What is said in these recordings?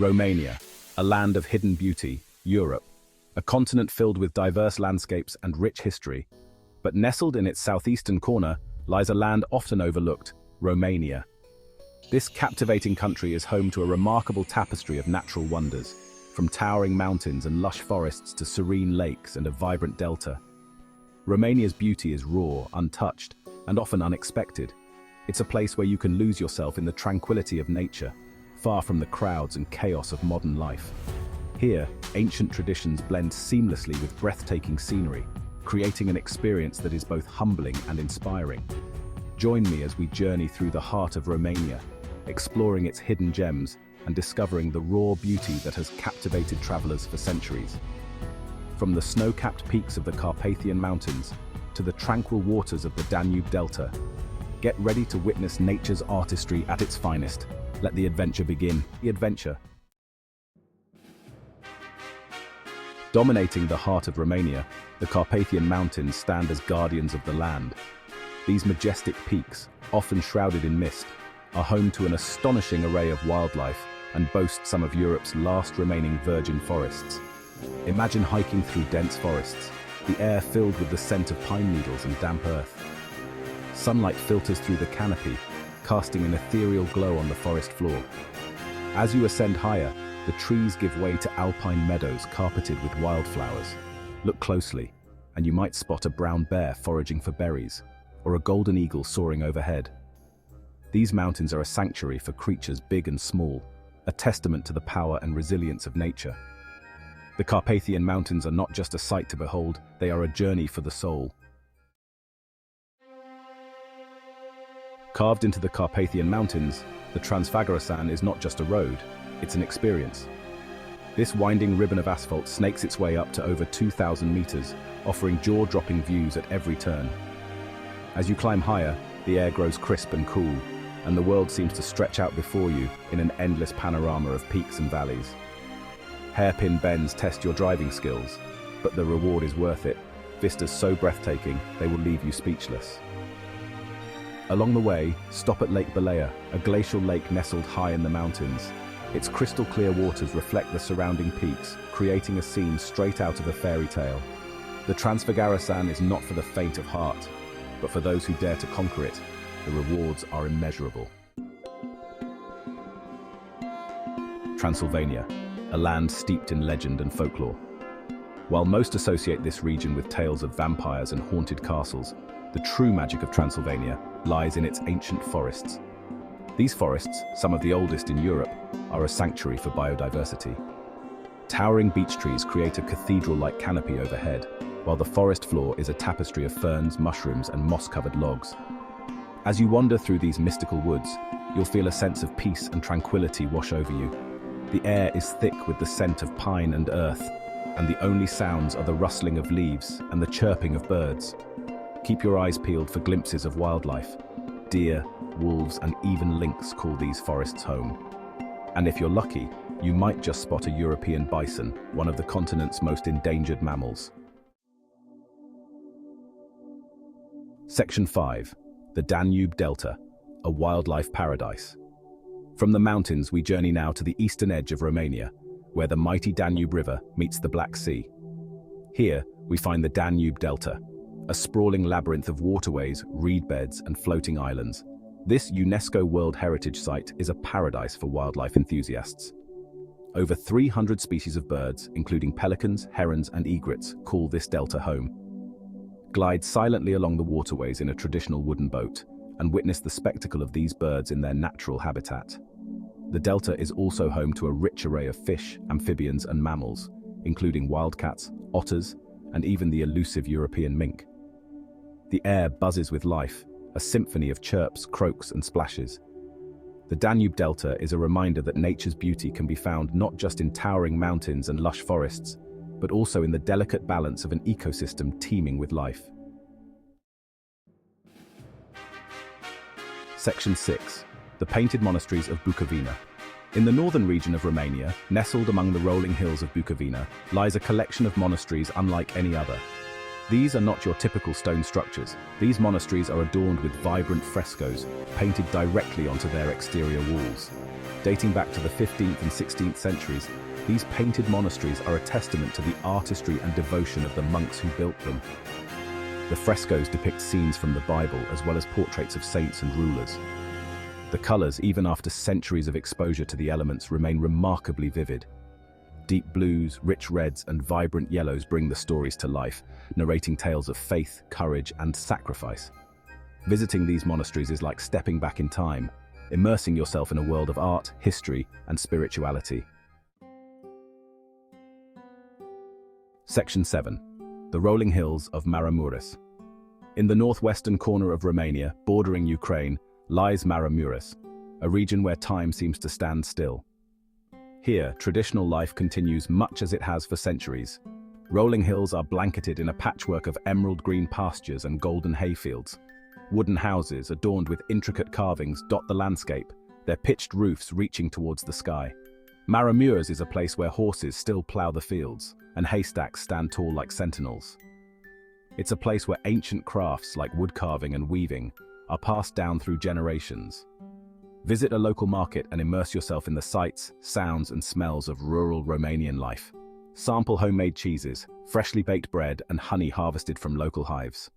Romania, a land of hidden beauty, Europe, a continent filled with diverse landscapes and rich history. But nestled in its southeastern corner lies a land often overlooked, Romania. This captivating country is home to a remarkable tapestry of natural wonders, from towering mountains and lush forests to serene lakes and a vibrant delta. Romania's beauty is raw, untouched, and often unexpected. It's a place where you can lose yourself in the tranquility of nature, far from the crowds and chaos of modern life. Here, ancient traditions blend seamlessly with breathtaking scenery, creating an experience that is both humbling and inspiring. Join me as we journey through the heart of Romania, exploring its hidden gems and discovering the raw beauty that has captivated travelers for centuries. From the snow-capped peaks of the Carpathian Mountains to the tranquil waters of the Danube Delta, get ready to witness nature's artistry at its finest. Let the adventure begin. The adventure. Dominating the heart of Romania, the Carpathian Mountains stand as guardians of the land. These majestic peaks, often shrouded in mist, are home to an astonishing array of wildlife and boast some of Europe's last remaining virgin forests. Imagine hiking through dense forests, the air filled with the scent of pine needles and damp earth. Sunlight filters through the canopy, casting an ethereal glow on the forest floor. As you ascend higher, the trees give way to alpine meadows carpeted with wildflowers. Look closely, and you might spot a brown bear foraging for berries, or a golden eagle soaring overhead. These mountains are a sanctuary for creatures big and small, a testament to the power and resilience of nature. The Carpathian Mountains are not just a sight to behold, they are a journey for the soul. Carved into the Carpathian Mountains, the Transylvania is not just a road, it's an experience. This winding ribbon of asphalt snakes its way up to over 2,000 meters, offering jaw-dropping views at every turn. As you climb higher, the air grows crisp and cool, and the world seems to stretch out before you in an endless panorama of peaks and valleys. Hairpin bends test your driving skills, but the reward is worth it. Vistas so breathtaking, they will leave you speechless. Along the way, stop at Lake Balea, a glacial lake nestled high in the mountains. Its crystal-clear waters reflect the surrounding peaks, creating a scene straight out of a fairy tale. The Transylvania is not for the faint of heart, but for those who dare to conquer it, the rewards are immeasurable. Transylvania, a land steeped in legend and folklore. While most associate this region with tales of vampires and haunted castles, the true magic of Transylvania lies in its ancient forests. These forests, some of the oldest in Europe, are a sanctuary for biodiversity. Towering beech trees create a cathedral-like canopy overhead, while the forest floor is a tapestry of ferns, mushrooms, and moss-covered logs. As you wander through these mystical woods, you'll feel a sense of peace and tranquility wash over you. The air is thick with the scent of pine and earth, and the only sounds are the rustling of leaves and the chirping of birds. Keep your eyes peeled for glimpses of wildlife. Deer, wolves, and even lynx call these forests home. And if you're lucky, you might just spot a European bison, one of the continent's most endangered mammals. Section 5. The Danube Delta, a wildlife paradise. From the mountains, we journey now to the eastern edge of Romania, where the mighty Danube River meets the Black Sea. Here, we find the Danube Delta, a sprawling labyrinth of waterways, reed beds, and floating islands. This UNESCO World Heritage Site is a paradise for wildlife enthusiasts. Over 300 species of birds, including pelicans, herons, and egrets, call this delta home. Glide silently along the waterways in a traditional wooden boat and witness the spectacle of these birds in their natural habitat. The delta is also home to a rich array of fish, amphibians, and mammals, including wildcats, otters, and even the elusive European mink. The air buzzes with life, a symphony of chirps, croaks, and splashes. The Danube Delta is a reminder that nature's beauty can be found not just in towering mountains and lush forests, but also in the delicate balance of an ecosystem teeming with life. Section 6. The Painted Monasteries of Bucovina. In the northern region of Romania, nestled among the rolling hills of Bucovina, lies a collection of monasteries unlike any other. These are not your typical stone structures. These monasteries are adorned with vibrant frescoes, painted directly onto their exterior walls. Dating back to the 15th and 16th centuries, these painted monasteries are a testament to the artistry and devotion of the monks who built them. The frescoes depict scenes from the Bible as well as portraits of saints and rulers. The colors, even after centuries of exposure to the elements, remain remarkably vivid. Deep blues, rich reds, and vibrant yellows bring the stories to life, narrating tales of faith, courage, and sacrifice. Visiting these monasteries is like stepping back in time, immersing yourself in a world of art, history, and spirituality. Section 7. The rolling hills of Maramureș. In the northwestern corner of Romania, bordering Ukraine, lies Maramureș, a region where time seems to stand still. Here, traditional life continues much as it has for centuries. Rolling hills are blanketed in a patchwork of emerald green pastures and golden hayfields. Wooden houses, adorned with intricate carvings, dot the landscape, their pitched roofs reaching towards the sky. Maramureș is a place where horses still plough the fields, and haystacks stand tall like sentinels. It's a place where ancient crafts like wood carving and weaving are passed down through generations. Visit a local market and immerse yourself in the sights, sounds, and smells of rural Romanian life. Sample homemade cheeses, freshly baked bread, and honey harvested from local hives.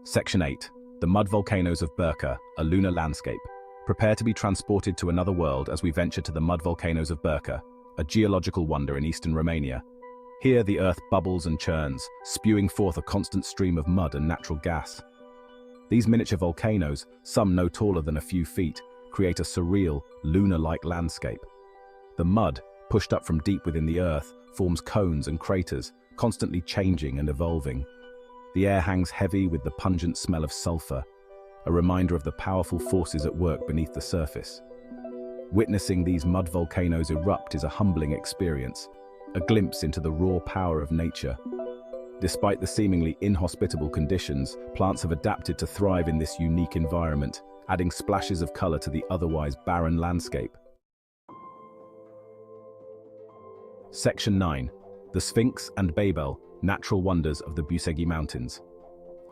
Section 8. The mud volcanoes of Birka, a lunar landscape. Prepare to be transported to another world as we venture to the mud volcanoes of Birka, a geological wonder in eastern Romania. Here the earth bubbles and churns, spewing forth a constant stream of mud and natural gas. These miniature volcanoes, some no taller than a few feet, create a surreal, lunar-like landscape. The mud, pushed up from deep within the earth, forms cones and craters, constantly changing and evolving. The air hangs heavy with the pungent smell of sulfur, a reminder of the powerful forces at work beneath the surface. Witnessing these mud volcanoes erupt is a humbling experience, a glimpse into the raw power of nature. Despite the seemingly inhospitable conditions, plants have adapted to thrive in this unique environment, adding splashes of color to the otherwise barren landscape. Section 9. The Sphinx and Babel, natural wonders of the Bucegi Mountains.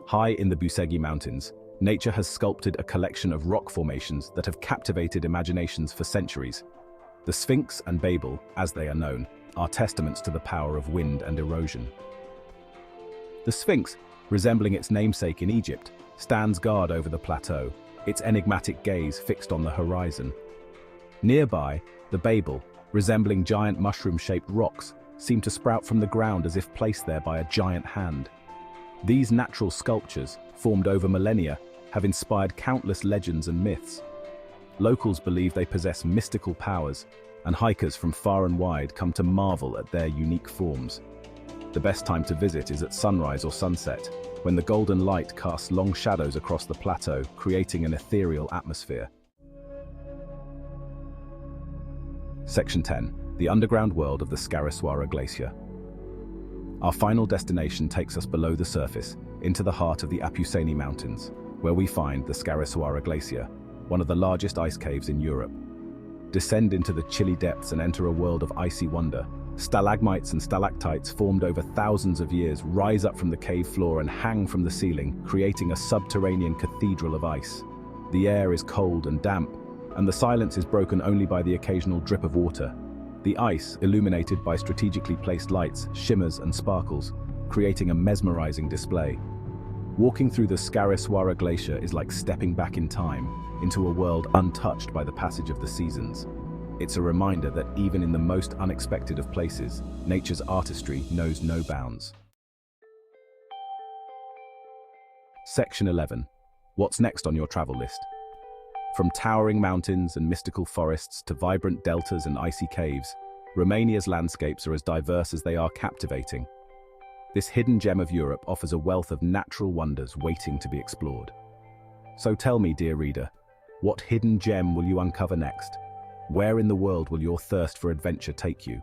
High in the Bucegi Mountains, nature has sculpted a collection of rock formations that have captivated imaginations for centuries. The Sphinx and Babel, as they are known, are testaments to the power of wind and erosion. The Sphinx, resembling its namesake in Egypt, stands guard over the plateau, its enigmatic gaze fixed on the horizon. Nearby, the Babel, resembling giant mushroom-shaped rocks, seem to sprout from the ground as if placed there by a giant hand. These natural sculptures, formed over millennia, have inspired countless legends and myths. Locals believe they possess mystical powers, and hikers from far and wide come to marvel at their unique forms. The best time to visit is at sunrise or sunset, when the golden light casts long shadows across the plateau, creating an ethereal atmosphere. Section 10. The underground world of the Scărișoara Glacier. Our final destination takes us below the surface, into the heart of the Apuseni Mountains, where we find the Scărișoara Glacier, one of the largest ice caves in Europe. Descend into the chilly depths and enter a world of icy wonder. Stalagmites and stalactites formed over thousands of years rise up from the cave floor and hang from the ceiling, creating a subterranean cathedral of ice. The air is cold and damp, and the silence is broken only by the occasional drip of water. The ice, illuminated by strategically placed lights, shimmers and sparkles, creating a mesmerizing display. Walking through the Scărișoara Glacier is like stepping back in time, into a world untouched by the passage of the seasons. It's a reminder that even in the most unexpected of places, nature's artistry knows no bounds. Section 11. What's next on your travel list? From towering mountains and mystical forests to vibrant deltas and icy caves, Romania's landscapes are as diverse as they are captivating. This hidden gem of Europe offers a wealth of natural wonders waiting to be explored. So tell me, dear reader, what hidden gem will you uncover next? Where in the world will your thirst for adventure take you?